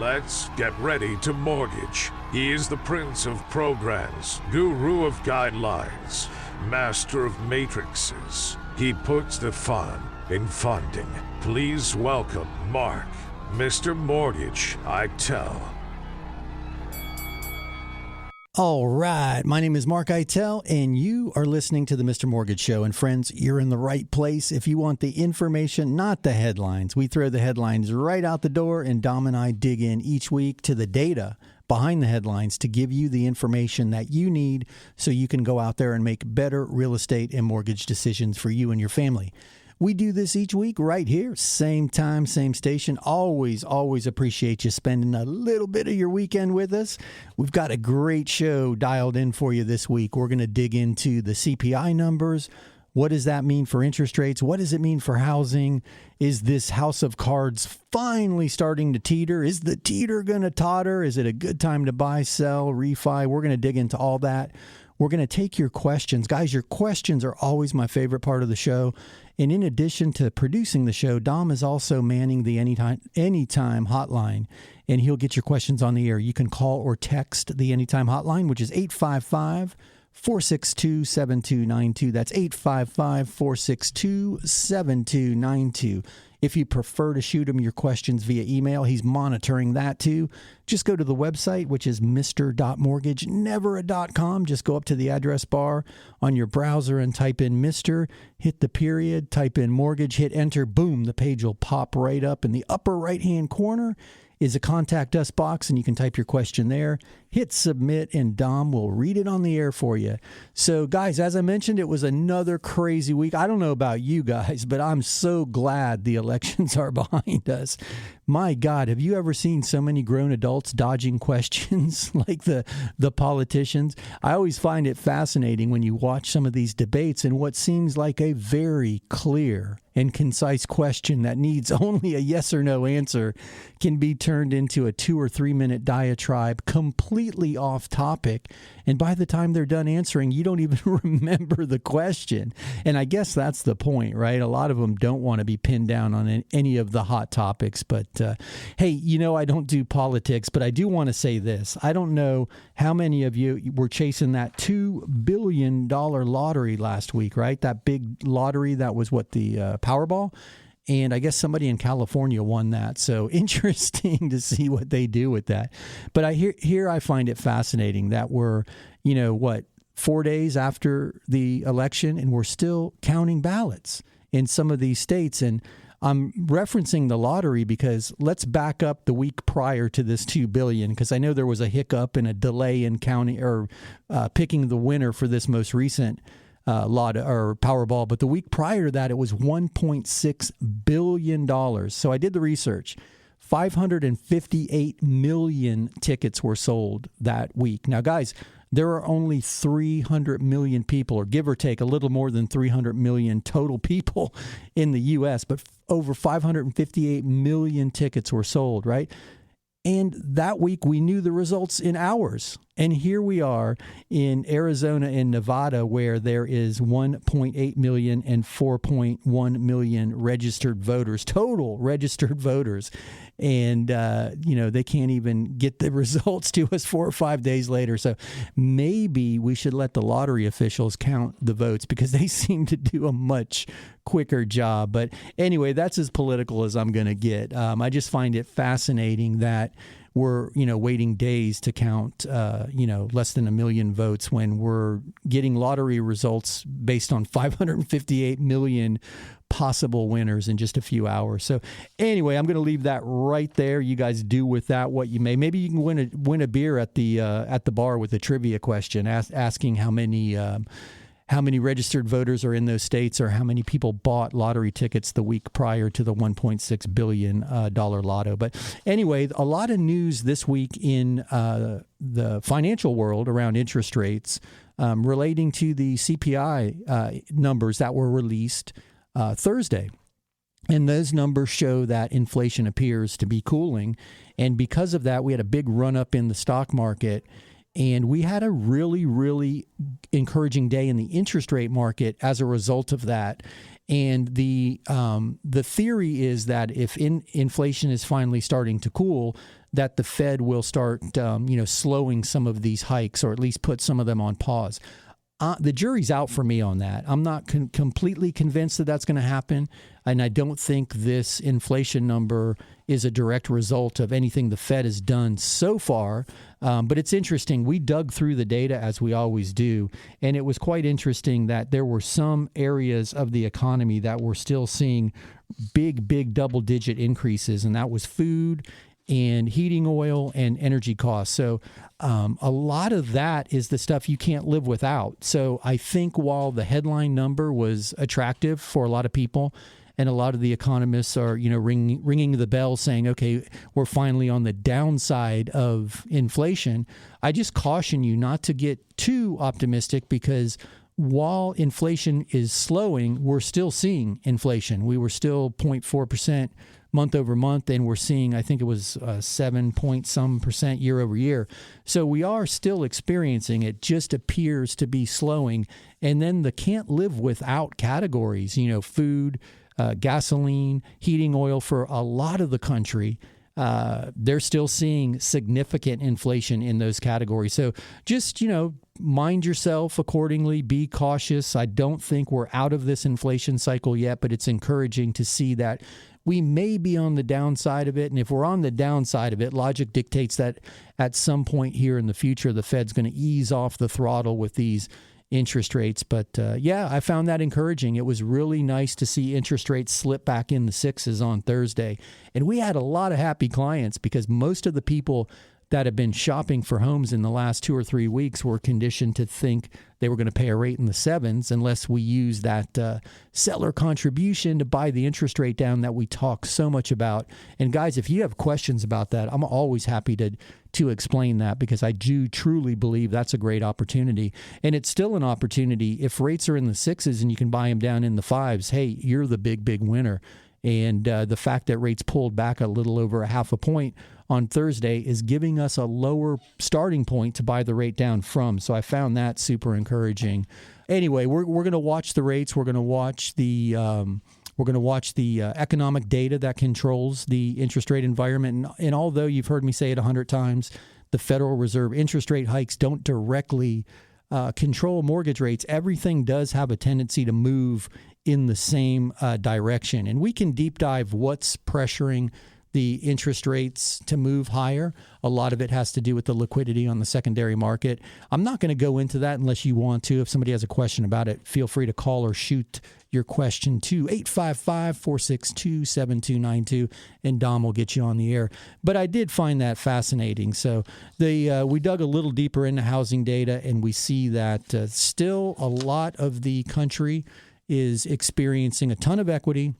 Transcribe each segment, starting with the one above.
Let's get ready to mortgage. He is the prince of programs, guru of guidelines, master of matrices. He puts the fun in funding. Please welcome Mark, Mr. Mortgage, I tell. All right, my name is Mark Eitel, and you are listening to the Mr. Mortgage Show. And friends, you're in the right place if you want the information, not the headlines. We throw the headlines right out the door, and Dom and I dig in each week to the data behind the headlines to give you the information that you need so you can go out there and make better real estate and mortgage decisions for you and your family. We do this each week right here, same time, same station. Always appreciate you spending a little bit of your weekend with us. We've got a great show dialed in for you this week. We're going to dig into the CPI numbers. What does that mean for interest rates? What does it mean for housing? Is this house of cards finally starting to teeter? Is the teeter going to totter? Is it a good time to buy, sell, refi? We're going to dig into all that. We're going to take your questions. Guys, your questions are always my favorite part of the show. And in addition to producing the show, Dom is also manning the Anytime hotline, and he'll get your questions on the air. You can call or text the Anytime hotline, which is 855-462-7292. That's 855-462-7292. If you prefer to shoot him your questions via email, he's monitoring that too. Just go to the website, which is mr.mortgage, never a .com. Just go up to the address bar on your browser and type in Mr., hit the period, type in mortgage, hit enter, boom, the page will pop right up. In the upper right-hand corner is a contact us box, and you can type your question there. Hit submit, and Dom will read it on the air for you. So, guys, as I mentioned, it was another crazy week. I don't know about you guys, but I'm so glad the elections are behind us. My God, have you ever seen so many grown adults dodging questions like the politicians? I always find it fascinating when you watch some of these debates, and what seems like a very clear and concise question that needs only a yes or no answer can be turned into a 2 or 3 minute diatribe completely off topic. And by the time they're done answering, you don't even remember the question. And I guess that's the point, right? A lot of them don't want to be pinned down on any of the hot topics. But hey, you know, I don't do politics, but I do want to say this. I don't know how many of you were chasing that $2 billion lottery last week, right? That big lottery that was what, the Powerball? And I guess somebody in California won that. So interesting to see what they do with that. But I find it fascinating that we're, 4 days after the election, and we're still counting ballots in some of these states. And I'm referencing the lottery because let's back up the week prior to this $2 billion, because I know there was a hiccup and a delay in counting or picking the winner for this most recent lot or Powerball, but the week prior to that, it was $1.6 billion. So I did the research. 558 million tickets were sold that week. Now, guys, there are only 300 million people, or give or take a little more than 300 million total people in the U.S., but over 558 million tickets were sold, right? And that week, we knew the results in hours. And here we are in Arizona and Nevada, where there is 1.8 million and 4.1 million registered voters, total registered voters. And, they can't even get the results to us 4 or 5 days later. So maybe we should let the lottery officials count the votes, because they seem to do a much quicker job. But anyway, that's as political as I'm going to get. I just find it fascinating that we're, waiting days to count, less than 1 million votes when we're getting lottery results based on 558 million possible winners in just a few hours. So anyway, I'm going to leave that right there. You guys do with that what you may. Maybe you can win a beer at the bar with a trivia question asking how many registered voters are in those states, or how many people bought lottery tickets the week prior to the $1.6 billion lotto. But anyway, a lot of news this week in the financial world around interest rates relating to the CPI numbers that were released Thursday. And those numbers show that inflation appears to be cooling. And because of that, we had a big run up in the stock market. And we had a really, really encouraging day in the interest rate market as a result of that. And the theory is that if inflation is finally starting to cool, that the Fed will start, slowing some of these hikes, or at least put some of them on pause. The jury's out for me on that. I'm not completely convinced that that's going to happen, and I don't think this inflation number is a direct result of anything the Fed has done so far. But it's interesting. We dug through the data, as we always do, and it was quite interesting that there were some areas of the economy that were still seeing big double-digit increases, and that was food and heating oil and energy costs. So a lot of that is the stuff you can't live without. So I think while the headline number was attractive for a lot of people, and a lot of the economists are, ringing the bell saying, okay, we're finally on the downside of inflation, I just caution you not to get too optimistic, because while inflation is slowing, we're still seeing inflation. We were still 0.4% month over month, and we're seeing, I think it was 7 point some percent year over year. So we are still experiencing it, just appears to be slowing. And then the can't live without categories, food, gasoline, heating oil, for a lot of the country, they're still seeing significant inflation in those categories. So just, mind yourself accordingly, be cautious. I don't think we're out of this inflation cycle yet, but it's encouraging to see that we may be on the downside of it. And if we're on the downside of it, logic dictates that at some point here in the future, the Fed's going to ease off the throttle with these interest rates. But I found that encouraging. It was really nice to see interest rates slip back in the sixes on Thursday. And we had a lot of happy clients, because most of the people that have been shopping for homes in the last 2 or 3 weeks were conditioned to think they were going to pay a rate in the sevens unless we use that seller contribution to buy the interest rate down that we talk so much about. And guys, if you have questions about that, I'm always happy to explain that, because I do truly believe that's a great opportunity. And it's still an opportunity. If rates are in the sixes and you can buy them down in the fives, hey, you're the big winner. And the fact that rates pulled back a little over a half a point on Thursday is giving us a lower starting point to buy the rate down from. So I found that super encouraging. Anyway, we're going to watch the rates. We're going to watch the economic data that controls the interest rate environment. And although you've heard me say it 100 times, the Federal Reserve interest rate hikes don't directly control mortgage rates. Everything does have a tendency to move in the same direction. And we can deep dive what's pressuring the interest rates to move higher. A lot of it has to do with the liquidity on the secondary market. I'm not going to go into that unless you want to. If somebody has a question about it, feel free to call or shoot your question to 855-462-7292, and Dom will get you on the air. But I did find that fascinating. So we dug a little deeper into housing data, and we see that still a lot of the country is experiencing a ton of equity.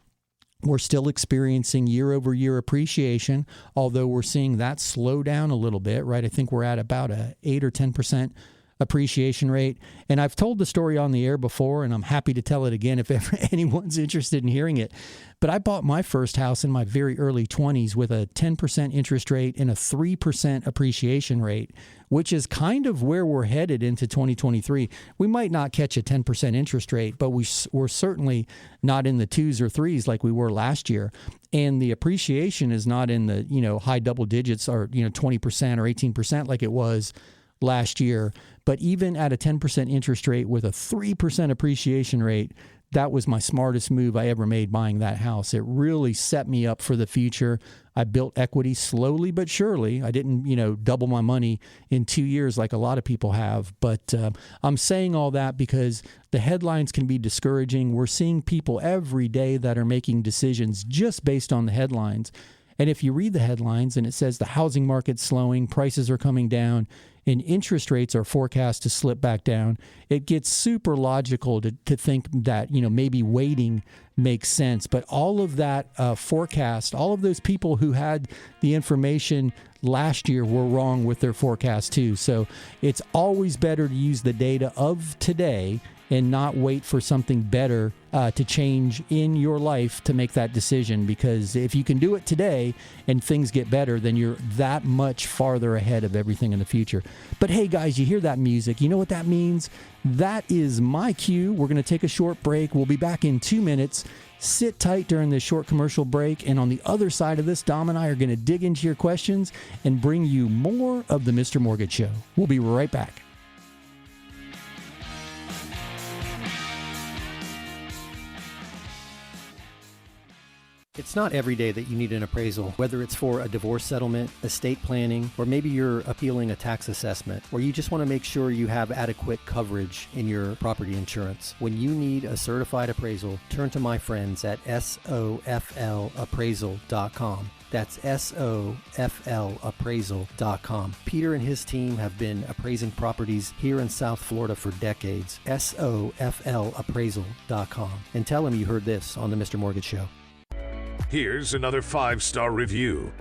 We're still experiencing year-over-year appreciation, although we're seeing that slow down a little bit, right? I think we're at about a 8 or 10% appreciation rate. And I've told the story on the air before, and I'm happy to tell it again if ever anyone's interested in hearing it. But I bought my first house in my very early 20s with a 10% interest rate and a 3% appreciation rate, which is kind of where we're headed into 2023. We might not catch a 10% interest rate, but we're certainly not in the 2s or 3s like we were last year. And the appreciation is not in the, high double digits or, 20% or 18% like it was last year. But even at a 10% interest rate with a 3% appreciation rate, that was my smartest move I ever made buying that house. It really set me up for the future. I built equity slowly but surely. I didn't, double my money in 2 years like a lot of people have. But I'm saying all that because the headlines can be discouraging. We're seeing people every day that are making decisions just based on the headlines. And if you read the headlines and it says the housing market's slowing, prices are coming down, and interest rates are forecast to slip back down, it gets super logical to think that, maybe waiting makes sense. But all of that forecast, all of those people who had the information last year were wrong with their forecast too. So it's always better to use the data of today and not wait for something better to change in your life to make that decision. Because if you can do it today and things get better, then you're that much farther ahead of everything in the future. But hey, guys, you hear that music? You know what that means? That is my cue. We're going to take a short break. We'll be back in 2 minutes. Sit tight during this short commercial break, and on the other side of this, Dom and I are going to dig into your questions and bring you more of the Mr. Mortgage Show. We'll be right back. It's not every day that you need an appraisal, whether it's for a divorce settlement, estate planning, or maybe you're appealing a tax assessment, or you just want to make sure you have adequate coverage in your property insurance. When you need a certified appraisal, turn to my friends at SOFLappraisal.com. That's SOFLappraisal.com. Peter and his team have been appraising properties here in South Florida for decades. SOFLappraisal.com. And tell them you heard this on the Mr. Mortgage Show. Here's another 5-star review.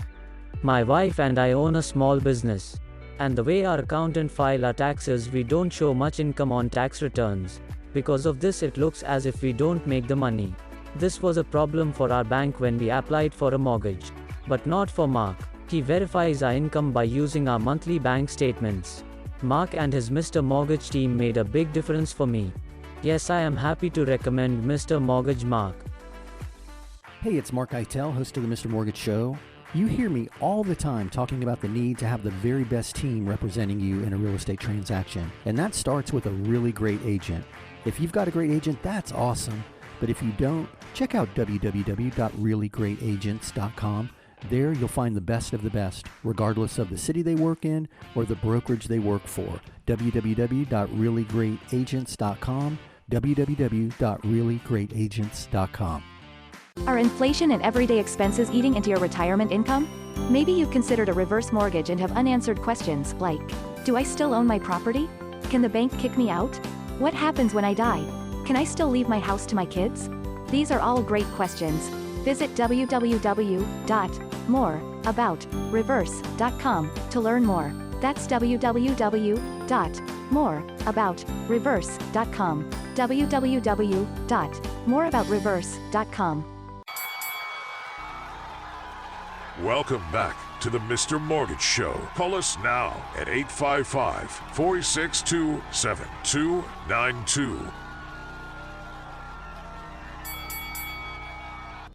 My wife and I own a small business, and the way our accountant file our taxes, we don't show much income on tax returns. Because of this, it looks as if we don't make the money. This was a problem for our bank when we applied for a mortgage, but not for Mark. He verifies our income by using our monthly bank statements. Mark and his Mr. Mortgage team made a big difference for me. Yes, I am happy to recommend Mr. Mortgage Mark. Hey, it's Mark Eitel, host of the Mr. Mortgage Show. You hear me all the time talking about the need to have the very best team representing you in a real estate transaction. And that starts with a really great agent. If you've got a great agent, that's awesome. But if you don't, check out www.reallyGreatAgents.com. There you'll find the best of the best, regardless of the city they work in or the brokerage they work for. www.reallyGreatAgents.com. www.reallyGreatAgents.com. Are inflation and everyday expenses eating into your retirement income? Maybe you've considered a reverse mortgage and have unanswered questions like, do I still own my property? Can the bank kick me out? What happens when I die? Can I still leave my house to my kids? These are all great questions. Visit www.moreaboutreverse.com to learn more. That's www.moreaboutreverse.com. www.moreaboutreverse.com. Welcome back to the Mr. Mortgage Show. Call us now at 855-462-7292.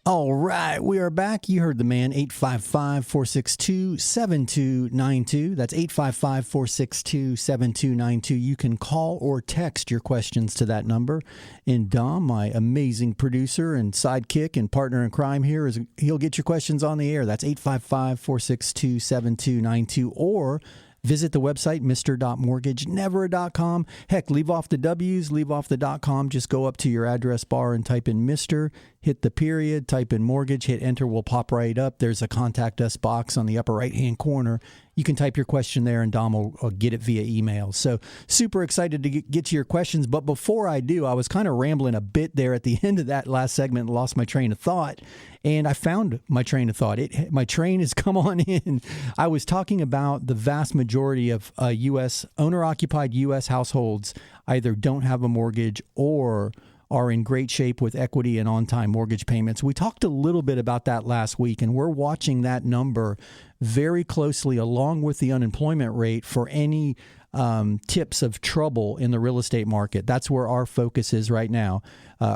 All right, we are back. You heard the man, 855-462-7292. That's 855-462-7292. You can call or text your questions to that number. And Dom, my amazing producer and sidekick and partner in crime here, he'll get your questions on the air. That's 855-462-7292. Or visit the website, mr.mortgagenever.com. Heck, leave off the W's, leave off the .com. Just go up to your address bar and type in Mr., hit the period, type in mortgage, hit enter, will pop right up. There's a contact us box on the upper right-hand corner. You can type your question there, and Dom will get it via email. So super excited to get to your questions. But before I do, I was kind of rambling a bit there at the end of that last segment and lost my train of thought. And I found my train of thought. My train has come on in. I was talking about the vast majority of owner-occupied U.S. households either don't have a mortgage or are in great shape with equity and on-time mortgage payments. We talked a little bit about that last week, and we're watching that number very closely along with the unemployment rate for any tips of trouble in the real estate market. That's where our focus is right now,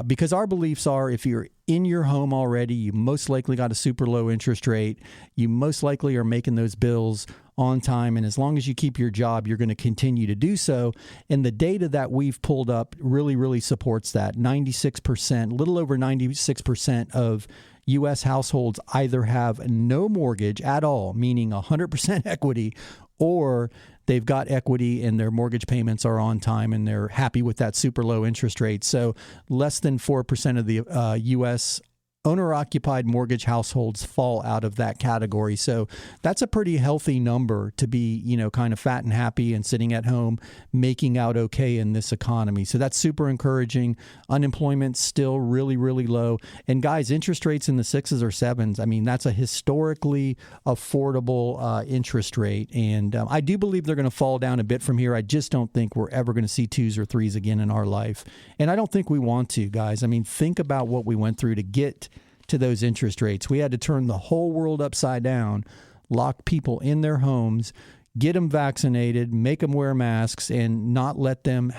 because our beliefs are if you're in your home already, you most likely got a super low interest rate. You most likely are making those bills on time. And as long as you keep your job, you're going to continue to do so. And the data that we've pulled up really, really supports that. 96%, little over 96% of U.S. households either have no mortgage at all, meaning 100% equity, or they've got equity and their mortgage payments are on time and they're happy with that super low interest rate. So less than 4% of the U.S. owner-occupied mortgage households fall out of that category. So that's a pretty healthy number to be, kind of fat and happy and sitting at home making out okay in this economy. So that's super encouraging. Unemployment's still really, really low. And guys, interest rates in the 6s or 7s, I mean, that's a historically affordable interest rate. And I do believe they're going to fall down a bit from here. I just don't think we're ever going to see 2s or 3s again in our life. And I don't think we want to, guys. I mean, think about what we went through to get to those interest rates. We had to turn the whole world upside down, lock people in their homes, get them vaccinated, make them wear masks, and not let them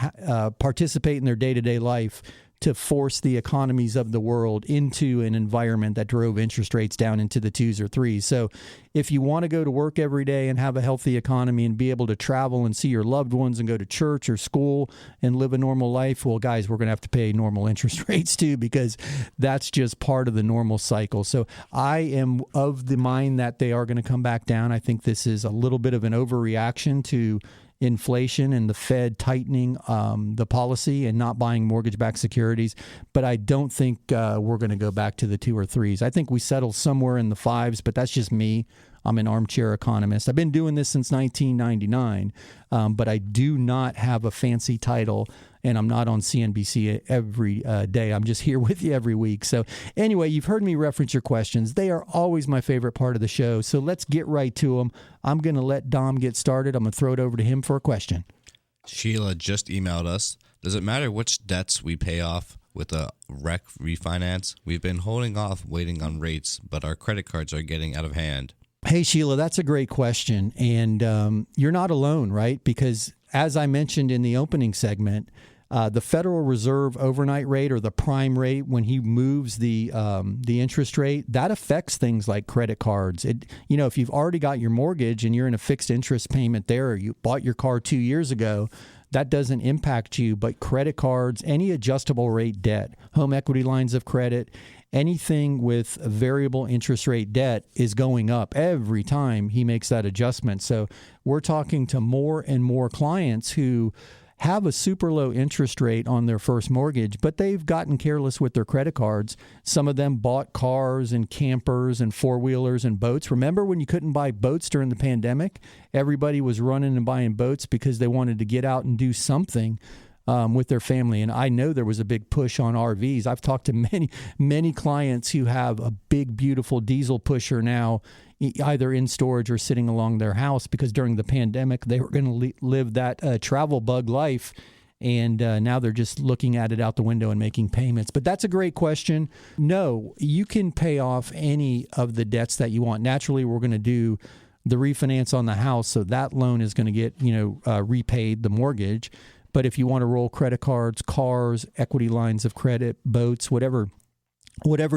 participate in their day-to-day life to force the economies of the world into an environment that drove interest rates down into the 2s or 3s. So if you want to go to work every day and have a healthy economy and be able to travel and see your loved ones and go to church or school and live a normal life, well, guys, we're going to have to pay normal interest rates too, because that's just part of the normal cycle. So I am of the mind that they are going to come back down. I think this is a little bit of an overreaction to inflation and the Fed tightening the policy and not buying mortgage-backed securities. But I don't think we're going to go back to the 2 or 3s. I think we settle somewhere in the 5s, but that's just me. I'm an armchair economist. I've been doing this since 1999, but I do not have a fancy title, and I'm not on CNBC every day. I'm just here with you every week. So anyway, you've heard me reference your questions. They are always my favorite part of the show. So let's get right to them. I'm going to let Dom get started. I'm going to throw it over to him for a question. Sheila just emailed us. Does it matter which debts we pay off with a REC refinance? We've been holding off waiting on rates, but our credit cards are getting out of hand. Hey, Sheila, that's a great question. And you're not alone, right? Because as I mentioned in the opening segment, the Federal Reserve overnight rate, or the prime rate, when he moves the interest rate, that affects things like credit cards. If you've already got your mortgage and you're in a fixed interest payment there, or you bought your car 2 years ago, that doesn't impact you. But credit cards, any adjustable rate debt, home equity lines of credit, anything with variable interest rate debt is going up every time he makes that adjustment. So we're talking to more and more clients who have a super low interest rate on their first mortgage, but they've gotten careless with their credit cards. Some of them bought cars and campers and four-wheelers and boats. Remember when you couldn't buy boats during the pandemic? Everybody was running and buying boats because they wanted to get out and do something with their family. And I know there was a big push on RVs. I've talked to many clients who have a big, beautiful diesel pusher now, either in storage or sitting along their house, because during the pandemic, they were going to live that travel bug life. And now they're just looking at it out the window and making payments. But that's a great question. No, you can pay off any of the debts that you want. Naturally, we're going to do the refinance on the house, so that loan is going to get repaid, the mortgage. But if you want to roll credit cards, cars, equity lines of credit, boats, whatever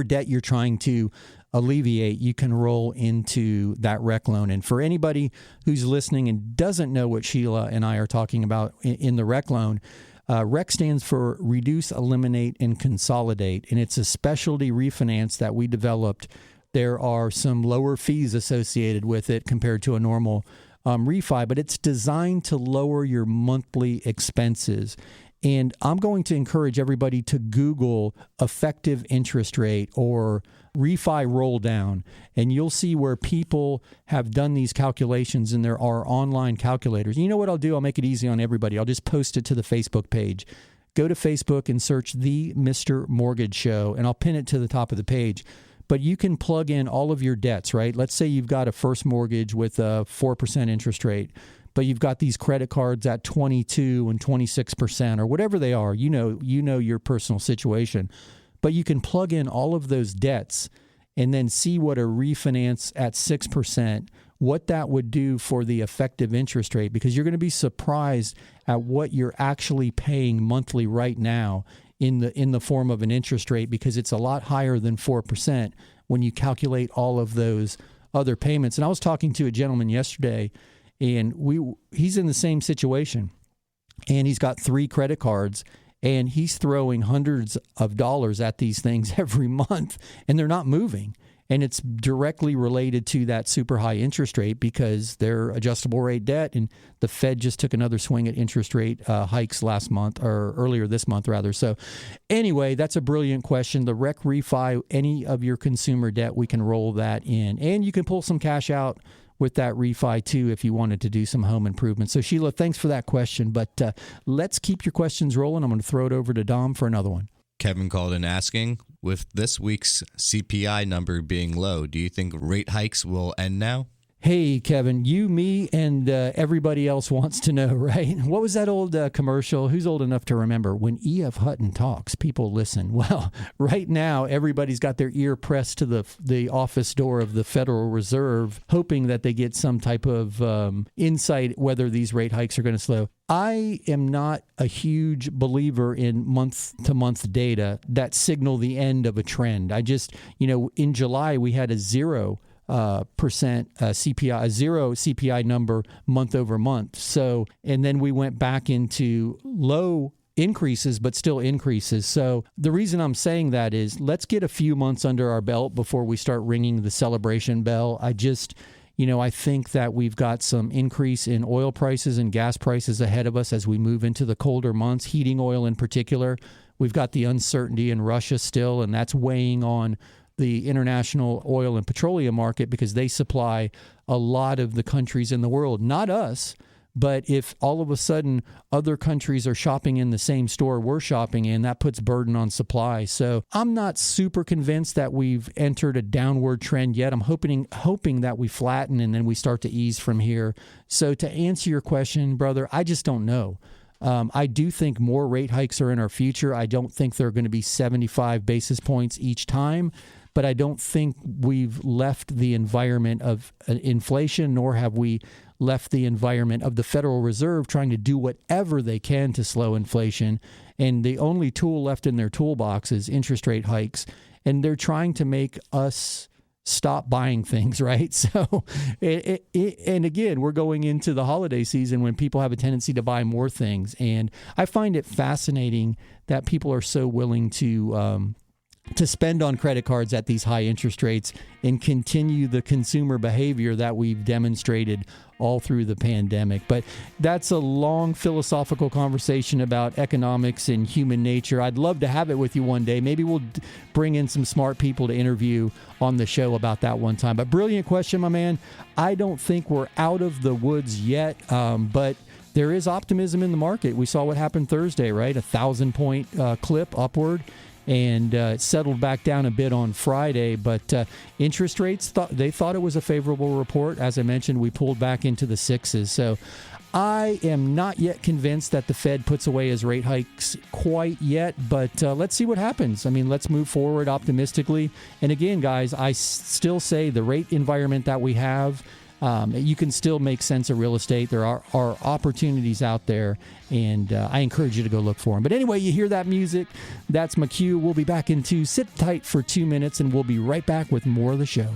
debt you're trying to alleviate, you can roll into that REC loan. And for anybody who's listening and doesn't know what Sheila and I are talking about in the REC loan, REC stands for Reduce, Eliminate, and Consolidate. And it's a specialty refinance that we developed. There are some lower fees associated with it compared to a normal refi, but it's designed to lower your monthly expenses. And I'm going to encourage everybody to Google effective interest rate or refi roll down, and you'll see where people have done these calculations, and there are online calculators. You know what I'll do? I'll make it easy on everybody. I'll just post it to the Facebook page. Go to Facebook and search The Mr. Mortgage Show, and I'll pin it to the top of the page. But you can plug in all of your debts, right? Let's say you've got a first mortgage with a 4% interest rate, but you've got these credit cards at 22 and 26% or whatever they are. You know your personal situation. But you can plug in all of those debts and then see what a refinance at 6%, what that would do for the effective interest rate, because you're going to be surprised at what you're actually paying monthly right now in the form of an interest rate, because it's a lot higher than 4% when you calculate all of those other payments. And I was talking to a gentleman yesterday, and he's in the same situation, and he's got 3 credit cards, and he's throwing hundreds of dollars at these things every month, and they're not moving. And it's directly related to that super high interest rate, because they're adjustable rate debt, and the Fed just took another swing at interest rate hikes last month, or earlier this month rather. So anyway, that's a brilliant question. The REC refi, any of your consumer debt, we can roll that in, and you can pull some cash out with that refi too if you wanted to do some home improvements. So Sheila, thanks for that question, but let's keep your questions rolling. I'm going to throw it over to Dom for another one. Kevin called in asking, with this week's CPI number being low, do you think rate hikes will end now? Hey, Kevin, you, me, and everybody else wants to know, right? What was that old commercial? Who's old enough to remember? When E.F. Hutton talks, people listen. Well, right now, everybody's got their ear pressed to the office door of the Federal Reserve, hoping that they get some type of insight whether these rate hikes are going to slow. I am not a huge believer in month-to-month data that signal the end of a trend. I just, in July, we had a 0% CPI, a zero CPI number month over month. So, and then we went back into low increases, but still increases. So the reason I'm saying that is let's get a few months under our belt before we start ringing the celebration bell. I think that we've got some increase in oil prices and gas prices ahead of us as we move into the colder months, heating oil in particular. We've got the uncertainty in Russia still, and that's weighing on the international oil and petroleum market because they supply a lot of the countries in the world. Not us, but if all of a sudden other countries are shopping in the same store we're shopping in, that puts burden on supply. So I'm not super convinced that we've entered a downward trend yet. I'm hoping that we flatten and then we start to ease from here. So to answer your question, brother, I just don't know. I do think more rate hikes are in our future. I don't think they're going to be 75 basis points each time. But I don't think we've left the environment of inflation, nor have we left the environment of the Federal Reserve trying to do whatever they can to slow inflation. And the only tool left in their toolbox is interest rate hikes. And they're trying to make us stop buying things, right? So, and again, we're going into the holiday season when people have a tendency to buy more things. And I find it fascinating that people are so willing to spend on credit cards at these high interest rates and continue the consumer behavior that we've demonstrated all through the pandemic. But that's a long philosophical conversation about economics and human nature. I'd love to have it with you one day. Maybe we'll bring in some smart people to interview on the show about that one time. But brilliant question, my man. I don't think we're out of the woods yet, but there is optimism in the market. We saw what happened Thursday, right? 1,000-point clip upward. And it settled back down a bit on Friday. But interest rates, they thought it was a favorable report. As I mentioned, we pulled back into the sixes. So I am not yet convinced that the Fed puts away his rate hikes quite yet. But let's see what happens. I mean, let's move forward optimistically. And again, guys, I still say the rate environment that we have, you can still make sense of real estate. There are opportunities out there, and I encourage you to go look for them. But anyway, you hear that music. That's my cue. We'll be back in 2. Sit tight for 2 minutes, and we'll be right back with more of the show.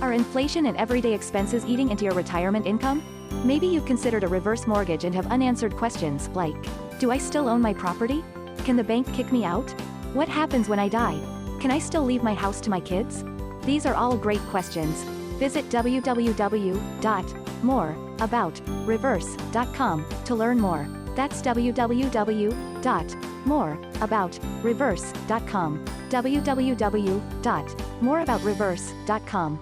Are inflation and everyday expenses eating into your retirement income? Maybe you've considered a reverse mortgage and have unanswered questions like, do I still own my property? Can the bank kick me out? What happens when I die? Can I still leave my house to my kids? These are all great questions. Visit www.moreaboutreverse.com to learn more. That's www.moreaboutreverse.com. www.moreaboutreverse.com.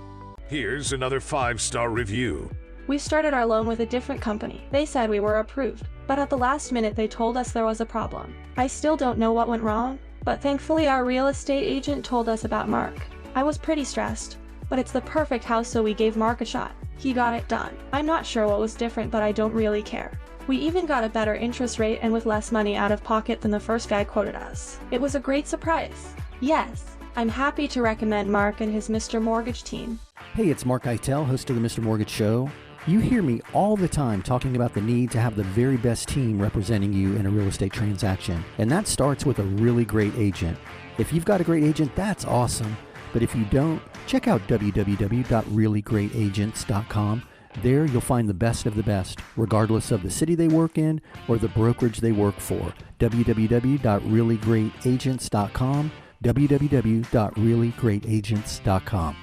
Here's another 5-star review. We started our loan with a different company. They said we were approved, but at the last minute they told us there was a problem. I still don't know what went wrong, but thankfully our real estate agent told us about Mark. I was pretty stressed, but it's the perfect house, so we gave Mark a shot. He got it done. I'm not sure what was different, but I don't really care. We even got a better interest rate and with less money out of pocket than the first guy quoted us. It was a great surprise. Yes, I'm happy to recommend Mark and his Mr. Mortgage team. Hey, it's Mark Eitel, host of the Mr. Mortgage Show. You hear me all the time talking about the need to have the very best team representing you in a real estate transaction. And that starts with a really great agent. If you've got a great agent, that's awesome. But if you don't, check out www.reallyGreatAgents.com. There you'll find the best of the best, regardless of the city they work in or the brokerage they work for. www.reallyGreatAgents.com. www.reallyGreatAgents.com.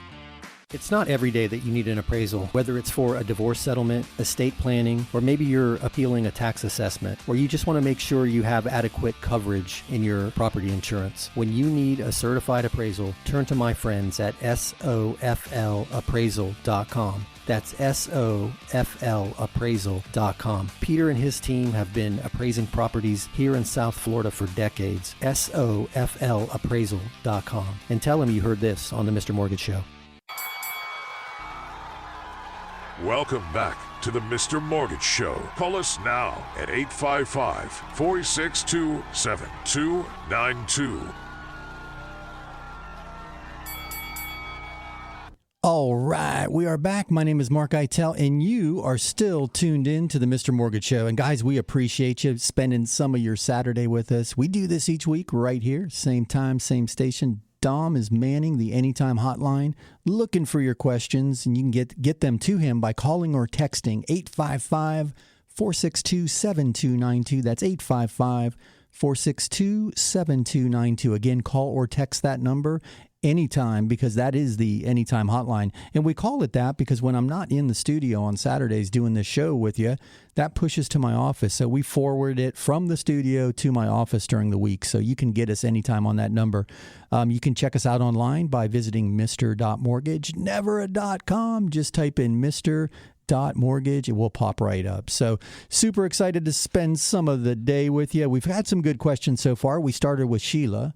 It's not every day that you need an appraisal, whether it's for a divorce settlement, estate planning, or maybe you're appealing a tax assessment, or you just want to make sure you have adequate coverage in your property insurance. When you need a certified appraisal, turn to my friends at SOFLappraisal.com. That's SOFLappraisal.com. Peter and his team have been appraising properties here in South Florida for decades. SOFLappraisal.com. And tell him you heard this on the Mr. Mortgage Show. Welcome back to the Mr. Mortgage Show. Call us now at 855-462-7292. All right, we are back. My name is Mark Eitel, and you are still tuned in to the Mr. Mortgage Show. And guys, we appreciate you spending some of your Saturday with us. We do this each week right here, same time, same station. Dom is manning the Anytime hotline, looking for your questions, and you can get them to him by calling or texting 855-462-7292. That's 855-462-7292. Again, call or text that number anytime, because that is the Anytime hotline. And we call it that because when I'm not in the studio on Saturdays doing this show with you, that pushes to my office. So we forward it from the studio to my office during the week. So you can get us anytime on that number. You can check us out online by visiting Mr. Mortgage.com. Just type in Mr.Mortgage. It will pop right up. So super excited to spend some of the day with you. We've had some good questions so far. We started with Sheila.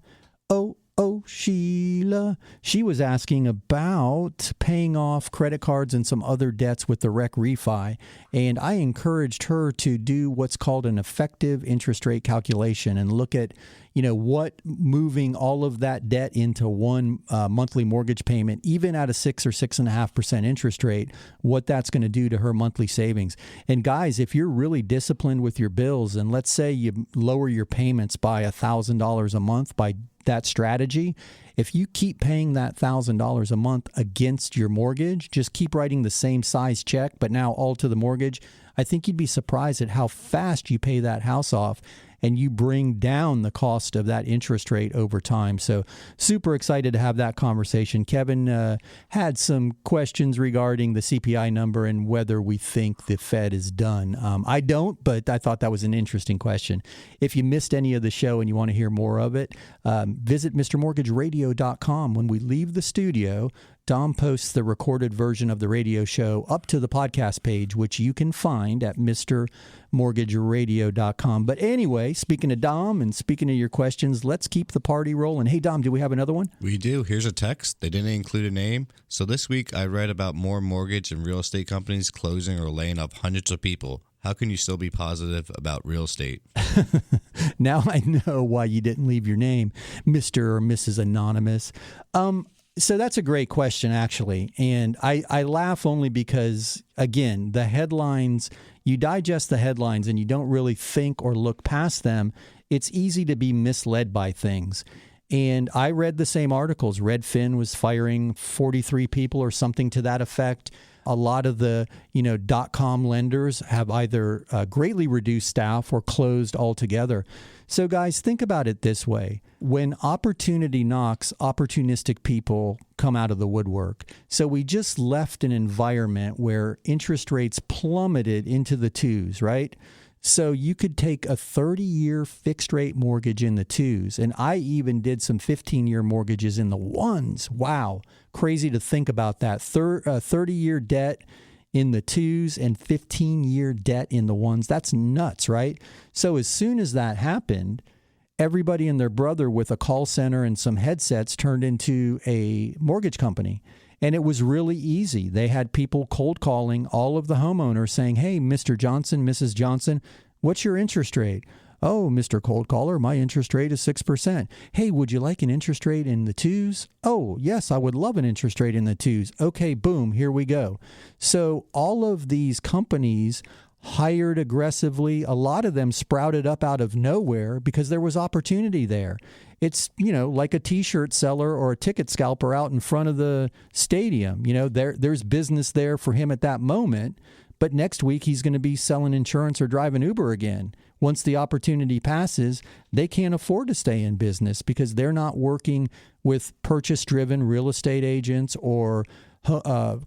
Sheila. She was asking about paying off credit cards and some other debts with the rec refi. And I encouraged her to do what's called an effective interest rate calculation and look at, what moving all of that debt into one monthly mortgage payment, even at a 6 or 6.5% interest rate, what that's going to do to her monthly savings. And guys, if you're really disciplined with your bills, and let's say you lower your payments by $1,000 a month by that strategy, if you keep paying that $1,000 a month against your mortgage, just keep writing the same size check, but now all to the mortgage, I think you'd be surprised at how fast you pay that house off and you bring down the cost of that interest rate over time. So super excited to have that conversation. Kevin had some questions regarding the CPI number and whether we think the Fed is done. I don't, but I thought that was an interesting question. If you missed any of the show and you want to hear more of it, visit MrMortgageRadio.com. When we leave the studio, Dom posts the recorded version of the radio show up to the podcast page, which you can find at MrMortgageRadio.com. But anyway, speaking of Dom and speaking of your questions, let's keep the party rolling. Hey, Dom, do we have another one? We do. Here's a text. They didn't include a name. So this week I read about more mortgage and real estate companies closing or laying off hundreds of people. How can you still be positive about real estate? Now I know why you didn't leave your name, Mr. or Mrs. Anonymous. So that's a great question, actually. And I laugh only because, again, the headlines, you digest the headlines and you don't really think or look past them. It's easy to be misled by things. And I read the same articles. Redfin was firing 43 people or something to that effect. A lot of the, .com lenders have either greatly reduced staff or closed altogether. So guys, think about it this way. When opportunity knocks, opportunistic people come out of the woodwork. So we just left an environment where interest rates plummeted into the twos, right? So you could take a 30-year fixed rate mortgage in the twos, and I even did some 15-year mortgages in the ones. Wow, crazy to think about that. 30-year debt in the twos and 15-year debt in the ones. That's nuts, right? So as soon as that happened, everybody and their brother with a call center and some headsets turned into a mortgage company. And it was really easy. They had people cold calling all of the homeowners saying, hey, Mr. Johnson, Mrs. Johnson, what's your interest rate? Oh, Mr. Cold Caller, my interest rate is 6%. Hey, would you like an interest rate in the twos? Oh, yes, I would love an interest rate in the twos. Okay, boom, here we go. So all of these companies hired aggressively. A lot of them sprouted up out of nowhere because there was opportunity there. It's, like a T-shirt seller or a ticket scalper out in front of the stadium. There's business there for him at that moment, but next week he's going to be selling insurance or driving Uber again. Once the opportunity passes, they can't afford to stay in business because they're not working with purchase-driven real estate agents or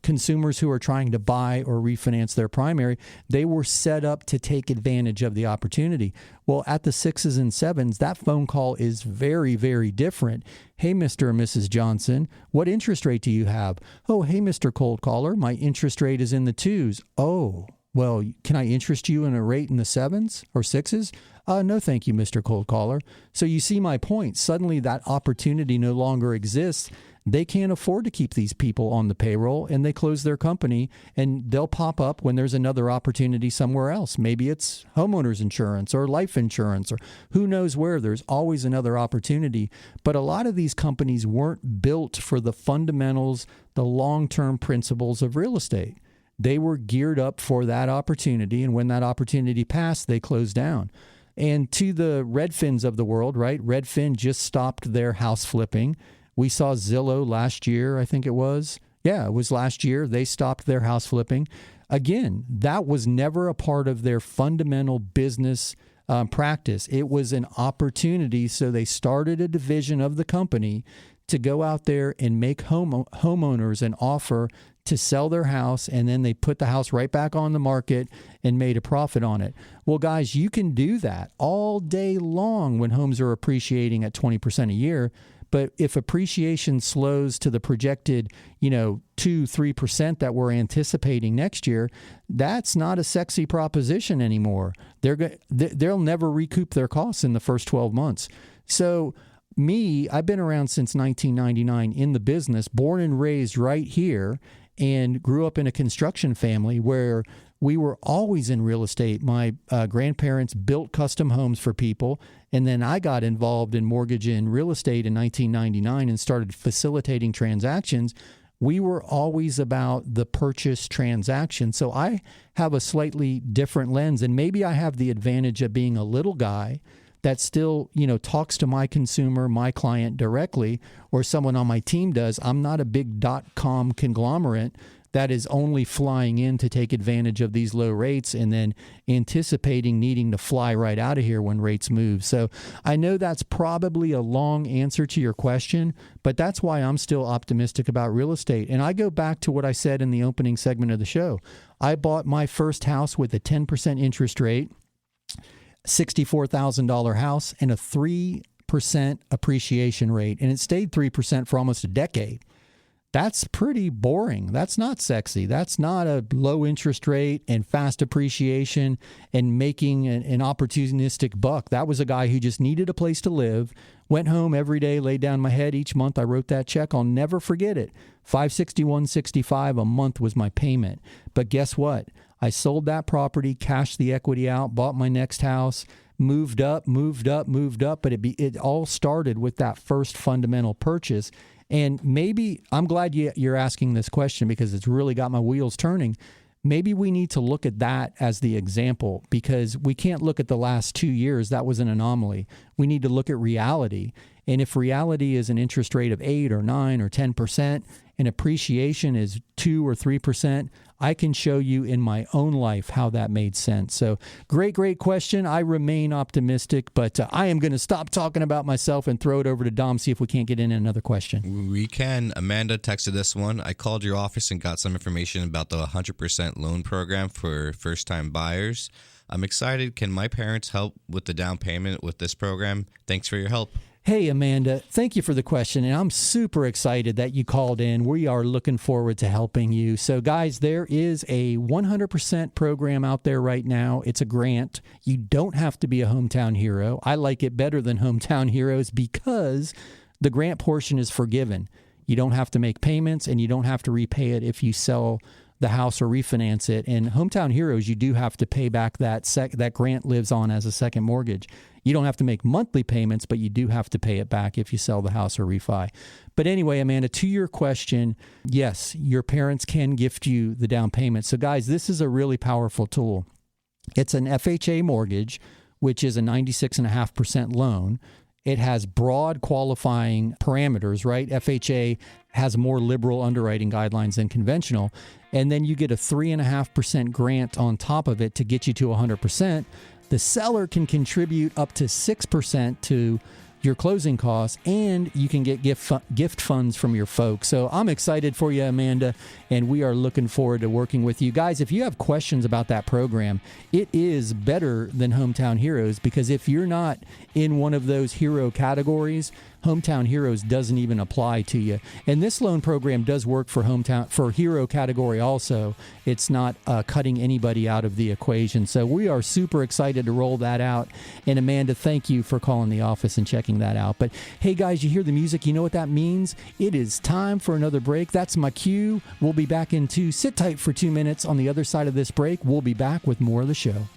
consumers who are trying to buy or refinance their primary, they were set up to take advantage of the opportunity. Well, at the 6s and 7s, that phone call is very, very different. Hey, Mr. and Mrs. Johnson, what interest rate do you have? Oh, hey, Mr. Cold Caller, my interest rate is in the 2s. Oh, well, can I interest you in a rate in the 7s or 6s? No, thank you, Mr. Cold Caller. So you see my point. Suddenly that opportunity no longer exists. They can't afford to keep these people on the payroll, and they close their company, and they'll pop up when there's another opportunity somewhere else. Maybe it's homeowners insurance or life insurance or who knows where. There's always another opportunity. But a lot of these companies weren't built for the fundamentals, the long-term principles of real estate. They were geared up for that opportunity, and when that opportunity passed, they closed down. And to the Redfins of the world, right? Redfin just stopped their house flipping. We saw Zillow last year, I think it was. Yeah, it was last year. They stopped their house flipping. Again, that was never a part of their fundamental business practice. It was an opportunity. So they started a division of the company to go out there and make homeowners an offer to sell their house, and then they put the house right back on the market and made a profit on it. Well, guys, you can do that all day long when homes are appreciating at 20% a year. But if appreciation slows to the projected, 2-3% that we're anticipating next year, that's not a sexy proposition anymore. They'll never recoup their costs in the first 12 months. So I've been around since 1999 in the business, born and raised right here, and grew up in a construction family where we were always in real estate. My grandparents built custom homes for people, and then I got involved in mortgage and real estate in 1999 and started facilitating transactions. We were always about the purchase transaction. So I have a slightly different lens, and maybe I have the advantage of being a little guy that still, talks to my consumer, my client directly, or someone on my team does. I'm not a big .com conglomerate that is only flying in to take advantage of these low rates and then anticipating needing to fly right out of here when rates move. So I know that's probably a long answer to your question, but that's why I'm still optimistic about real estate. And I go back to what I said in the opening segment of the show. I bought my first house with a 10% interest rate, $64,000 house, and a 3% appreciation rate. And it stayed 3% for almost a decade. That's pretty boring. That's not sexy. That's not a low interest rate and fast appreciation and making an opportunistic buck. That was a guy who just needed a place to live, went home every day, laid down my head each month. I wrote that check. I'll never forget it. $561.65 a month was my payment. But guess what? I sold that property, cashed the equity out, bought my next house, moved up. But it all started with that first fundamental purchase. And maybe I'm glad you're asking this question because it's really got my wheels turning. Maybe we need to look at that as the example because we can't look at the last 2 years. That was an anomaly. We need to look at reality. And if reality is an interest rate of 8 or 9 or 10% and appreciation is 2 or 3%, I can show you in my own life how that made sense. So great question. I remain optimistic, but I am going to stop talking about myself and throw it over to Dom, see if we can't get in another question. We can. Amanda texted this one. I called your office and got some information about the 100% loan program for first-time buyers. I'm excited. Can my parents help with the down payment with this program? Thanks for your help. Hey, Amanda, thank you for the question, and I'm super excited that you called in. We are looking forward to helping you. So, guys, there is a 100% program out there right now. It's a grant. You don't have to be a hometown hero. I like it better than hometown heroes because the grant portion is forgiven. You don't have to make payments, and you don't have to repay it if you sell the house or refinance it. And hometown heroes, you do have to pay back that grant lives on as a second mortgage. You don't have to make monthly payments, but you do have to pay it back if you sell the house or refi. But anyway, Amanda, to your question, yes, your parents can gift you the down payment. So guys, this is a really powerful tool. It's an FHA mortgage, which is a 96.5% loan. It has broad qualifying parameters, right? FHA has more liberal underwriting guidelines than conventional. And then you get a 3.5% grant on top of it to get you to 100%. The seller can contribute up to 6% to your closing costs, and you can get gift funds from your folks. So I'm excited for you, Amanda, and we are looking forward to working with you. Guys, if you have questions about that program, it is better than Hometown Heroes, because if you're not in one of those hero categories, Hometown Heroes doesn't even apply to you. And this loan program does work for hero category also. It's not cutting anybody out of the equation. So we are super excited to roll that out. And Amanda, thank you for calling the office and checking that out. But hey guys, you hear the music, you know what that means? It is time for another break. That's my cue. We'll be back in 2. Sit tight for 2 minutes. On the other side of this break, we'll be back with more of the show.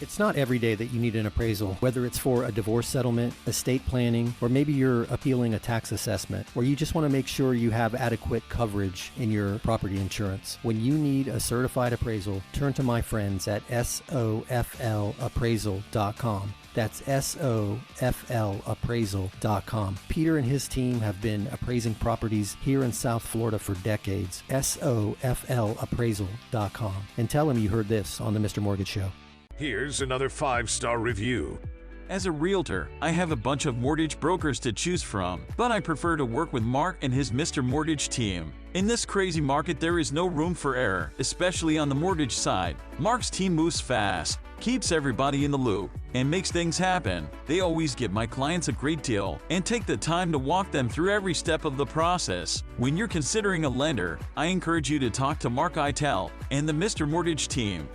It's not every day that you need an appraisal, whether it's for a divorce settlement, estate planning, or maybe you're appealing a tax assessment, or you just want to make sure you have adequate coverage in your property insurance. When you need a certified appraisal, turn to my friends at SOFLappraisal.com. That's SOFLappraisal.com. Peter and his team have been appraising properties here in South Florida for decades. SOFLappraisal.com. And tell them you heard this on the Mr. Mortgage Show. Here's another 5-star review. As a realtor, I have a bunch of mortgage brokers to choose from, but I prefer to work with Mark and his Mr. Mortgage team. In this crazy market, there is no room for error, especially on the mortgage side. Mark's team moves fast, keeps everybody in the loop, and makes things happen. They always give my clients a great deal and take the time to walk them through every step of the process. When you're considering a lender, I encourage you to talk to Mark Eitel and the Mr. Mortgage team.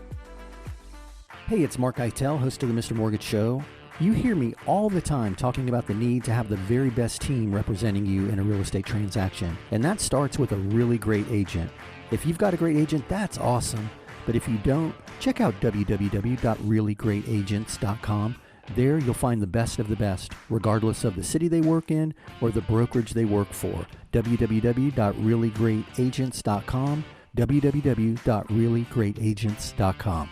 Hey, it's Mark Eitel, host of the Mr. Mortgage Show. You hear me all the time talking about the need to have the very best team representing you in a real estate transaction. And that starts with a really great agent. If you've got a great agent, that's awesome. But if you don't, check out www.reallyGreatAgents.com. There you'll find the best of the best, regardless of the city they work in or the brokerage they work for. www.reallyGreatAgents.com, www.reallyGreatAgents.com.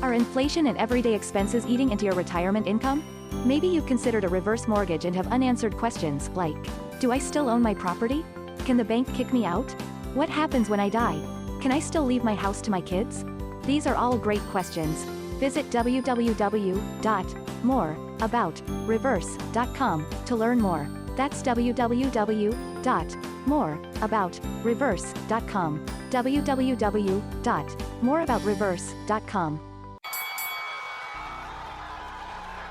Are inflation and everyday expenses eating into your retirement income? Maybe you've considered a reverse mortgage and have unanswered questions like, do I still own my property? Can the bank kick me out? What happens when I die? Can I still leave my house to my kids? These are all great questions. Visit www.moreaboutreverse.com to learn more. That's www.moreaboutreverse.com. www.moreaboutreverse.com.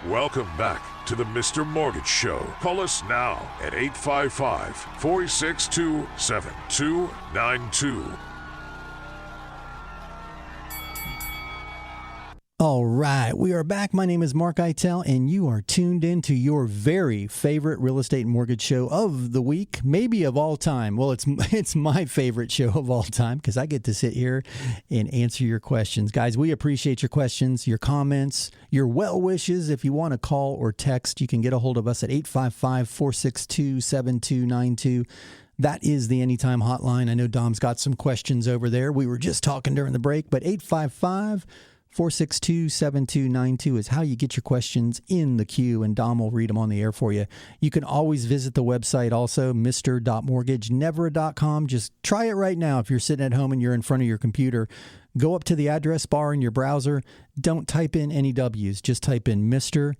Welcome back to the Mr. Mortgage Show. Call us now at 855-462-7292. All right, we are back. My name is Mark Eitel, and you are tuned in to your very favorite real estate and mortgage show of the week, maybe of all time. Well, it's my favorite show of all time because I get to sit here and answer your questions. Guys, we appreciate your questions, your comments, your well wishes. If you want to call or text, you can get a hold of us at 855-462-7292. That is the Anytime hotline. I know Dom's got some questions over there. We were just talking during the break, but 855-462-7292 is how you get your questions in the queue, and Dom will read them on the air for you. You can always visit the website also, mr.mortgagenever.com. Just try it right now if you're sitting at home and you're in front of your computer. Go up to the address bar in your browser. Don't type in any W's. Just type in Mr.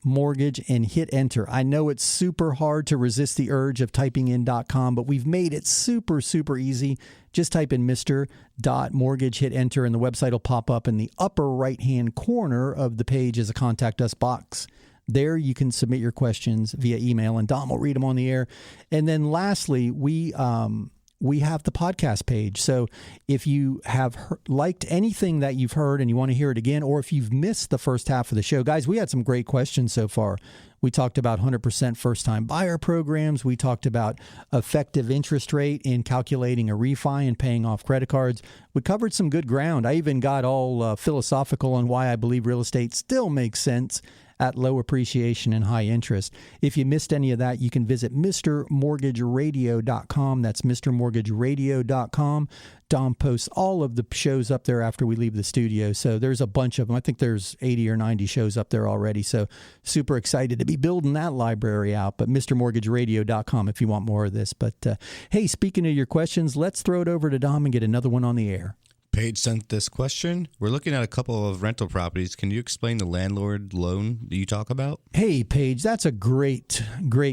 Mortgage and hit enter. I know it's super hard to resist the urge of typing in .com, but we've made it super, super easy. Just type in Mr.Mortgage, hit enter, and the website will pop up in the upper right-hand corner of the page as a Contact Us box. There you can submit your questions via email, and Dom will read them on the air. And then lastly, we have the podcast page. So if you have liked anything that you've heard and you want to hear it again, or if you've missed the first half of the show, guys, we had some great questions so far. We talked about 100% first-time buyer programs. We talked about effective interest rate in calculating a refi and paying off credit cards. We covered some good ground. I even got all philosophical on why I believe real estate still makes sense at low appreciation and high interest. If you missed any of that, you can visit MrMortgageRadio.com. That's MrMortgageRadio.com. Dom posts all of the shows up there after we leave the studio. So there's a bunch of them. I think there's 80 or 90 shows up there already. So super excited to be building that library out. But MrMortgageRadio.com if you want more of this. But hey, speaking of your questions, let's throw it over to Dom and get another one on the air. Paige sent this question. We're looking at a couple of rental properties. Can you explain the landlord loan that you talk about? Hey, Paige, that's a great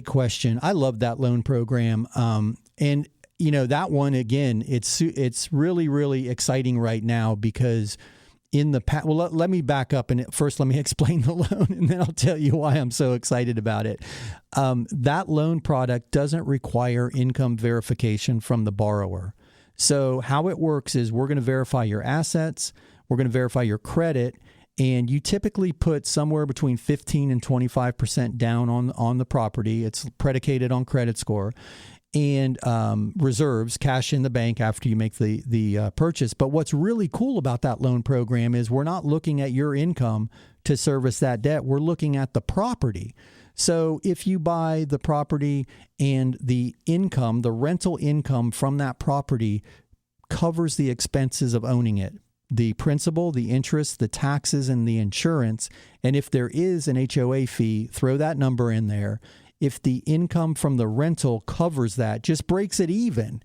question. I love that loan program. And you know, that one, again, it's really, really exciting right now because in the past, well, let me back up and first let me explain the loan and then I'll tell you why I'm so excited about it. That loan product doesn't require income verification from the borrower. So how it works is we're going to verify your assets, we're going to verify your credit, and you typically put somewhere between 15 and 25% down on the property. It's predicated on credit score. And reserves, cash in the bank after you make the purchase. But what's really cool about that loan program is we're not looking at your income to service that debt. We're looking at the property. So if you buy the property and the income, the rental income from that property covers the expenses of owning it, the principal, the interest, the taxes, and the insurance. And if there is an HOA fee, throw that number in there. If the income from the rental covers that, just breaks it even,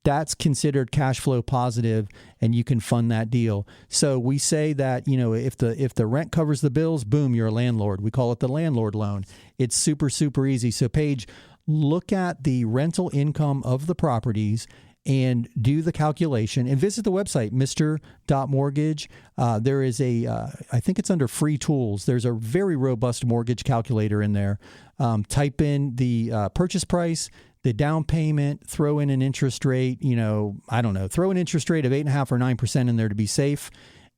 that's considered cash flow positive and you can fund that deal. So we say that, you know, if the rent covers the bills, boom, you're a landlord. We call it the landlord loan. It's super, super easy. So Paige, look at the rental income of the properties and do the calculation and visit the website, Mr.Mortgage. There is I think it's under free tools. There's a very robust mortgage calculator in there. Type in the purchase price, the down payment, throw in an interest rate, throw an interest rate of 8.5 or 9% in there to be safe,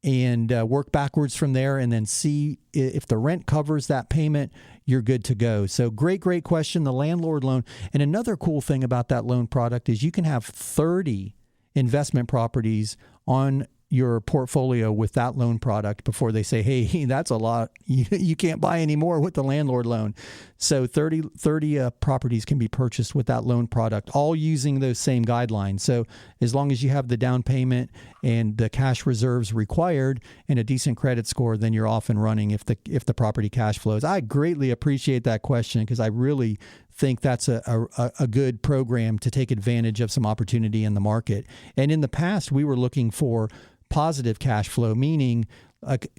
and work backwards from there and then see if the rent covers that payment, you're good to go. So great question, the landlord loan. And another cool thing about that loan product is you can have 30 investment properties on your portfolio with that loan product before they say, hey, that's a lot. You can't buy any more with the landlord loan. So 30 properties can be purchased with that loan product, all using those same guidelines. So as long as you have the down payment and the cash reserves required and a decent credit score, then you're off and running if the property cash flows. I greatly appreciate that question because I really think that's a good program to take advantage of some opportunity in the market. And in the past, we were looking for positive cash flow, meaning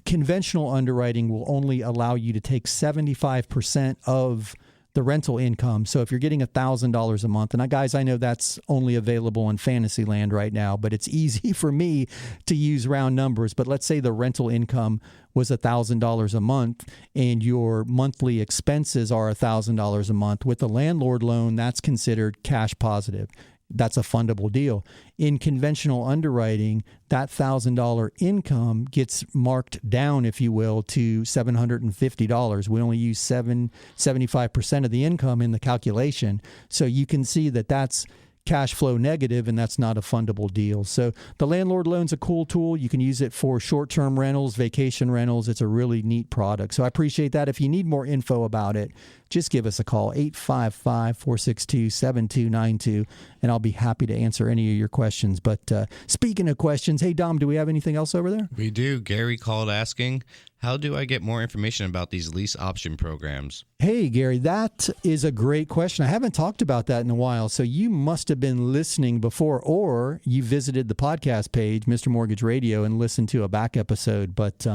conventional underwriting will only allow you to take 75% of the rental income. So if you're getting $1,000 a month, and guys, I know that's only available in fantasy land right now, but it's easy for me to use round numbers. But let's say the rental income was $1,000 a month and your monthly expenses are $1,000 a month. With the landlord loan, that's considered cash positive. That's a fundable deal. In conventional underwriting, that $1,000 income gets marked down, if you will, to $750. We only use 75% of the income in the calculation. So you can see that that's cash flow negative, and that's not a fundable deal. So the landlord loan's a cool tool. You can use it for short-term rentals, vacation rentals. It's a really neat product. So I appreciate that. If you need more info about it, just give us a call, 855-462-7292, and I'll be happy to answer any of your questions. But speaking of questions, hey, Dom, do we have anything else over there? We do. Gary called asking, how do I get more information about these lease option programs? Hey, Gary, that is a great question. I haven't talked about that in a while, so you must have been listening before, or you visited the podcast page, Mr. Mortgage Radio, and listened to a back episode. But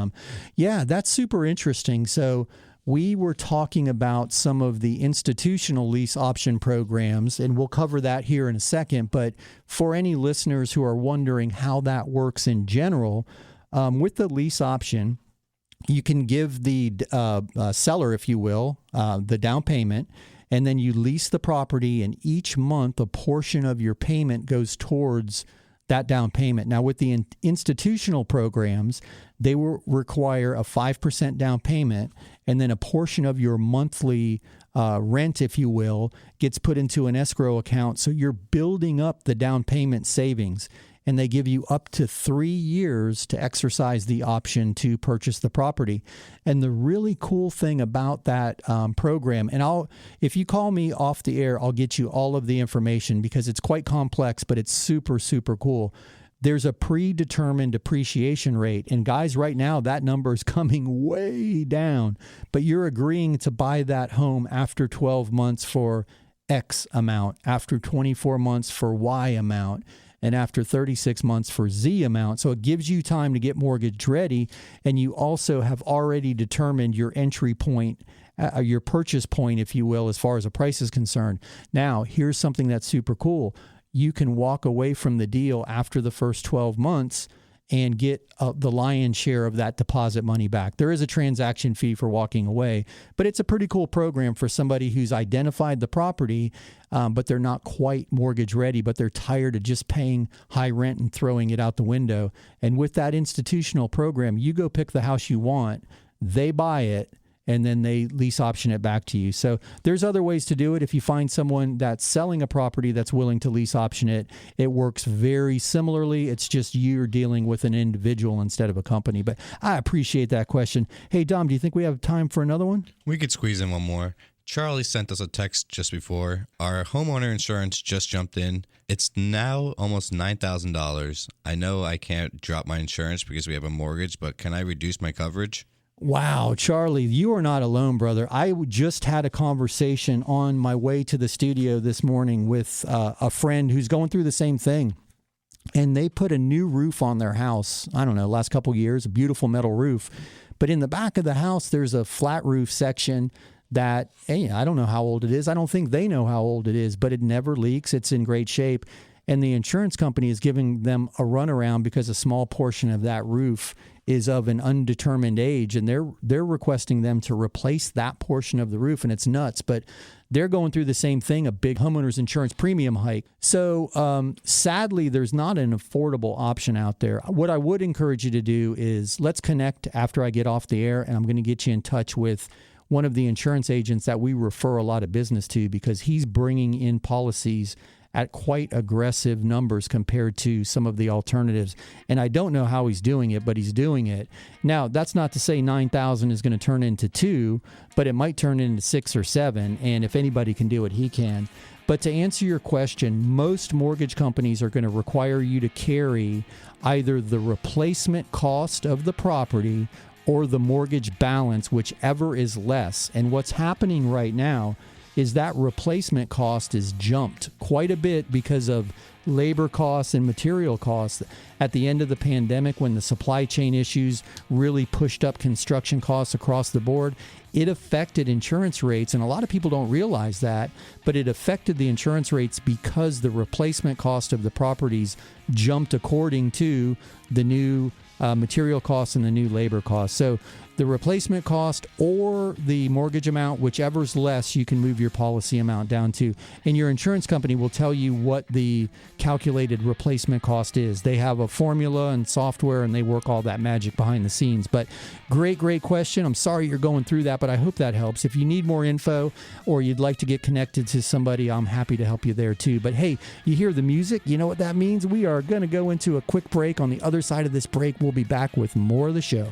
yeah, that's super interesting. So we were talking about some of the institutional lease option programs, and we'll cover that here in a second. But for any listeners who are wondering how that works in general, with the lease option, you can give the seller, if you will, the down payment, and then you lease the property, and each month a portion of your payment goes towards that down payment. Now, with the institutional programs, they will require a 5% down payment, and then a portion of your monthly rent, if you will, gets put into an escrow account. So you're building up the down payment savings, and they give you up to 3 years to exercise the option to purchase the property. And the really cool thing about that program, and if you call me off the air, I'll get you all of the information because it's quite complex, but it's super, super cool. There's a predetermined depreciation rate. And guys, right now, that number is coming way down. But you're agreeing to buy that home after 12 months for X amount, after 24 months for Y amount. and after 36 months for Z amount. So it gives you time to get mortgage ready, and you also have already determined your entry point, your purchase point, if you will, as far as the price is concerned. Now, here's something that's super cool. You can walk away from the deal after the first 12 months and get the lion's share of that deposit money back. There is a transaction fee for walking away, but it's a pretty cool program for somebody who's identified the property, but they're not quite mortgage ready, but they're tired of just paying high rent and throwing it out the window. And with that institutional program, you go pick the house you want, they buy it, and then they lease option it back to you. So there's other ways to do it. If you find someone that's selling a property that's willing to lease option it, it works very similarly. It's just you're dealing with an individual instead of a company. But I appreciate that question. Hey, Dom, do you think we have time for another one? We could squeeze in one more. Charlie sent us a text just before. Our homeowner insurance just jumped in. It's now almost $9,000. I know I can't drop my insurance because we have a mortgage, but can I reduce my coverage? Wow, Charlie, you are not alone, brother. I just had a conversation on my way to the studio this morning with a friend who's going through the same thing. And they put a new roof on their house, I don't know, last couple years, a beautiful metal roof. But in the back of the house, there's a flat roof section that, hey, I don't know how old it is. I don't think they know how old it is, but it never leaks. It's in great shape. And the insurance company is giving them a runaround because a small portion of that roof is of an undetermined age, and they're requesting them to replace that portion of the roof, and it's nuts. But they're going through the same thing, a big homeowners insurance premium hike. So sadly, there's not an affordable option out there. What I would encourage you to do is let's connect after I get off the air, and I'm going to get you in touch with one of the insurance agents that we refer a lot of business to, because he's bringing in policies at quite aggressive numbers compared to some of the alternatives. And I don't know how he's doing it, but he's doing it. Now, that's not to say 9,000 is going to turn into 2, but it might turn into 6 or 7. And if anybody can do it, he can. But to answer your question, most mortgage companies are going to require you to carry either the replacement cost of the property or the mortgage balance, whichever is less. And what's happening right now is that replacement cost is jumped quite a bit because of labor costs and material costs. At the end of the pandemic, when the supply chain issues really pushed up construction costs across the board, it affected insurance rates. And a lot of people don't realize that, but it affected the insurance rates because the replacement cost of the properties jumped according to the new material costs and the new labor costs. So the replacement cost or the mortgage amount, whichever's less, you can move your policy amount down to. And your insurance company will tell you what the calculated replacement cost is. They have a formula and software, and they work all that magic behind the scenes. But great question. I'm sorry you're going through that, but I hope that helps. If you need more info or you'd like to get connected to somebody, I'm happy to help you there too. But hey, you hear the music? You know what that means? We are going to go into a quick break. On the other side of this break, we'll be back with more of the show.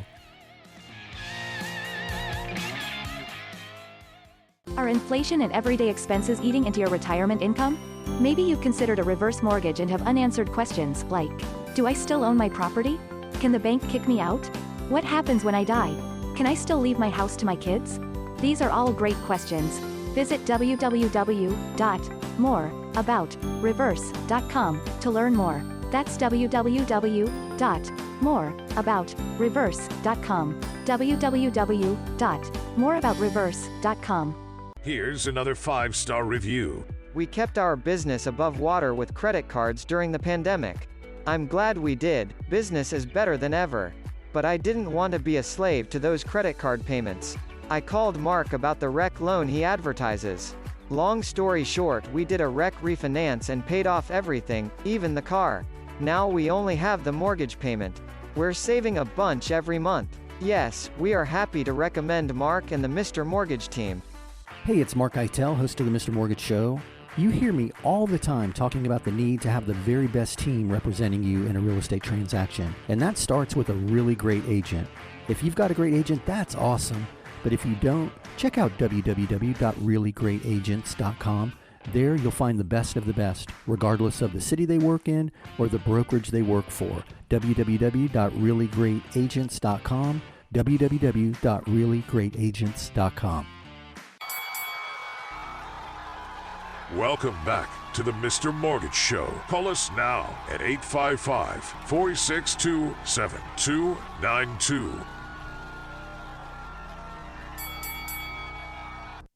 Are inflation and everyday expenses eating into your retirement income? Maybe you've considered a reverse mortgage and have unanswered questions like, do I still own my property? Can the bank kick me out? What happens when I die? Can I still leave my house to my kids? These are all great questions. Visit www.moreaboutreverse.com to learn more. That's www.moreaboutreverse.com. www.moreaboutreverse.com. Here's another 5-star review. We kept our business above water with credit cards during the pandemic. I'm glad we did. Business is better than ever. But I didn't want to be a slave to those credit card payments. I called Mark about the rec loan he advertises. Long story short, we did a rec refinance and paid off everything, even the car. Now we only have the mortgage payment. We're saving a bunch every month. Yes, we are happy to recommend Mark and the Mr. Mortgage team. Hey, it's Mark Eitel, host of the Mr. Mortgage Show. You hear me all the time talking about the need to have the very best team representing you in a real estate transaction. And that starts with a really great agent. If you've got a great agent, that's awesome. But if you don't, check out www.reallyGreatAgents.com. There you'll find the best of the best, regardless of the city they work in or the brokerage they work for. www.reallyGreatAgents.com. www.reallyGreatAgents.com. Welcome back to to the Mr. Mortgage Show. Call us now at 855-462-7292.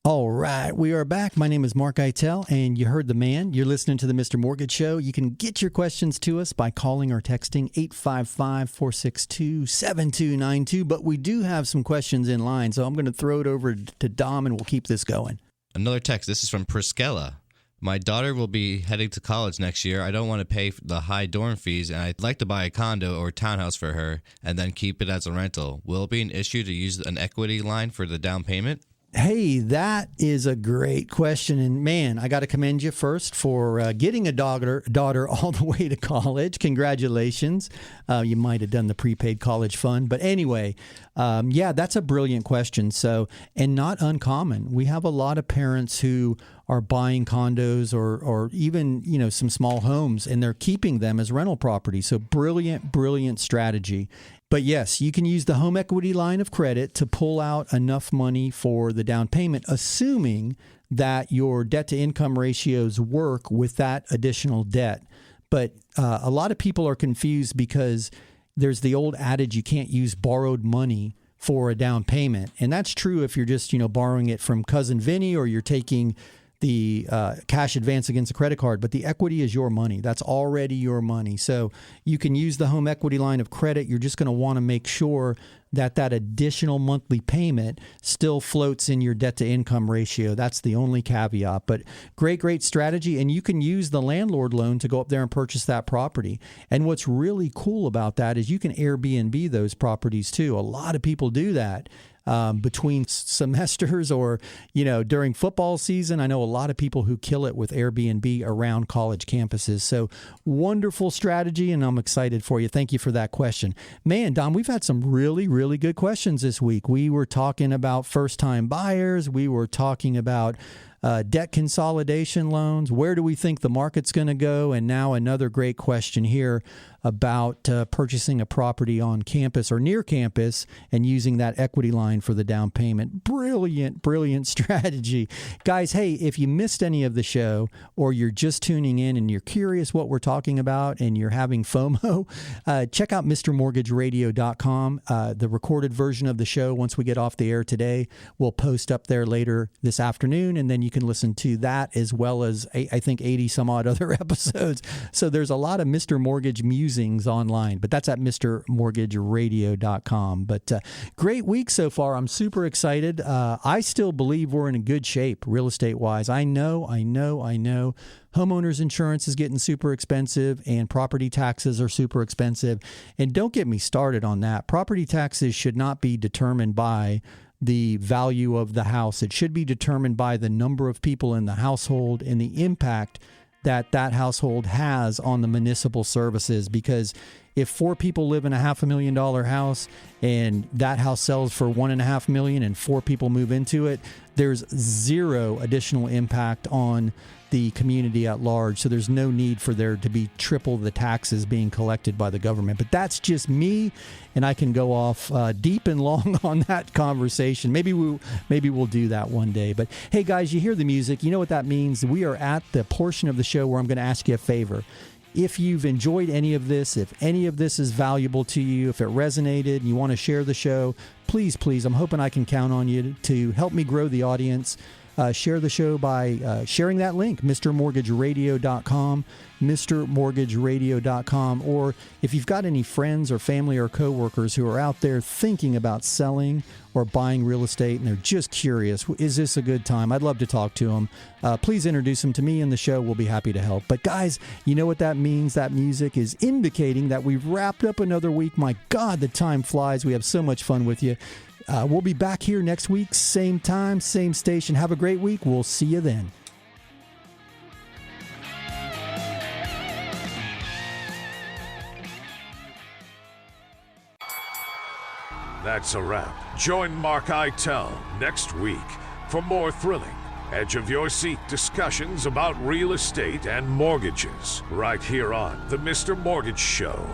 All right, we are back. My name is Mark Eitel, and you heard the man. You're listening to the Mr. Mortgage Show. You can get your questions to us by calling or texting 855-462-7292, but we do have some questions in line, so I'm going to throw it over to Dom, and we'll keep this going. Another text. This is from Priscilla. My daughter will be heading to college next year. I don't want to pay the high dorm fees, and I'd like to buy a condo or townhouse for her and then keep it as a rental. Will it be an issue to use an equity line for the down payment? Hey, that is a great question. And man, I got to commend you first for getting a daughter all the way to college. Congratulations. You might have done the prepaid college fund. But anyway, yeah, that's a brilliant question. So, and not uncommon. We have a lot of parents who are buying condos or even, you know, some small homes, and they're keeping them as rental property. So brilliant strategy. But yes, you can use the home equity line of credit to pull out enough money for the down payment, assuming that your debt to income ratios work with that additional debt. But a lot of people are confused because there's the old adage, you can't use borrowed money for a down payment. And that's true if you're just, you know, borrowing it from Cousin Vinny, or you're taking the cash advance against a credit card, but the equity is your money. That's already your money. So you can use the home equity line of credit. You're just going to want to make sure that that additional monthly payment still floats in your debt to income ratio. That's the only caveat, but great strategy. And you can use the landlord loan to go up there and purchase that property. And what's really cool about that is you can Airbnb those properties too. A lot of people do that. Between semesters or, you know, during football season. I know a lot of people who kill it with Airbnb around college campuses. So wonderful strategy, and I'm excited for you. Thank you for that question. Man, Dom, we've had some really good questions this week. We were talking about first-time buyers. We were talking about debt consolidation loans. Where do we think the market's going to go? And now another great question here about purchasing a property on campus or near campus and using that equity line for the down payment. Brilliant strategy. Guys, hey, if you missed any of the show or you're just tuning in and you're curious what we're talking about and you're having FOMO, check out MrMortgageRadio.com. The recorded version of the show, once we get off the air today, we'll post up there later this afternoon, and then you can listen to that as well as, I think, 80 some odd other episodes. So there's a lot of Mr. Mortgage musings online, but that's at MrMortgageRadio.com. But great week so far. I'm super excited. I still believe we're in a good shape real estate wise. I know. Homeowners insurance is getting super expensive and property taxes are super expensive. And don't get me started on that. Property taxes should not be determined by the value of the house. It should be determined by the number of people in the household and the impact that household has on the municipal services. Because if 4 people live in a $500,000 house and that house sells for $1.5 million and 4 people move into it, there's zero additional impact on the community at large. So there's no need for there to be triple the taxes being collected by the government. But that's just me, and I can go off deep and long on that conversation. Maybe we'll do that one day. But hey, guys, you hear the music. You know what that means. We are at the portion of the show where I'm going to ask you a favor. If you've enjoyed any of this, if any of this is valuable to you, if it resonated and you want to share the show, please, I'm hoping I can count on you to help me grow the audience. Share the show by sharing that link, MrMortgageRadio.com, MrMortgageRadio.com. Or if you've got any friends or family or coworkers who are out there thinking about selling or buying real estate and they're just curious, is this a good time? I'd love to talk to them. Please introduce them to me in the show. We'll be happy to help. But guys, you know what that means? That music is indicating that we've wrapped up another week. My God, the time flies. We have so much fun with you. We'll be back here next week, same time, same station. Have a great week. We'll see you then. That's a wrap. Join Mark Eitel next week for more thrilling, edge-of-your-seat discussions about real estate and mortgages right here on The Mr. Mortgage Show.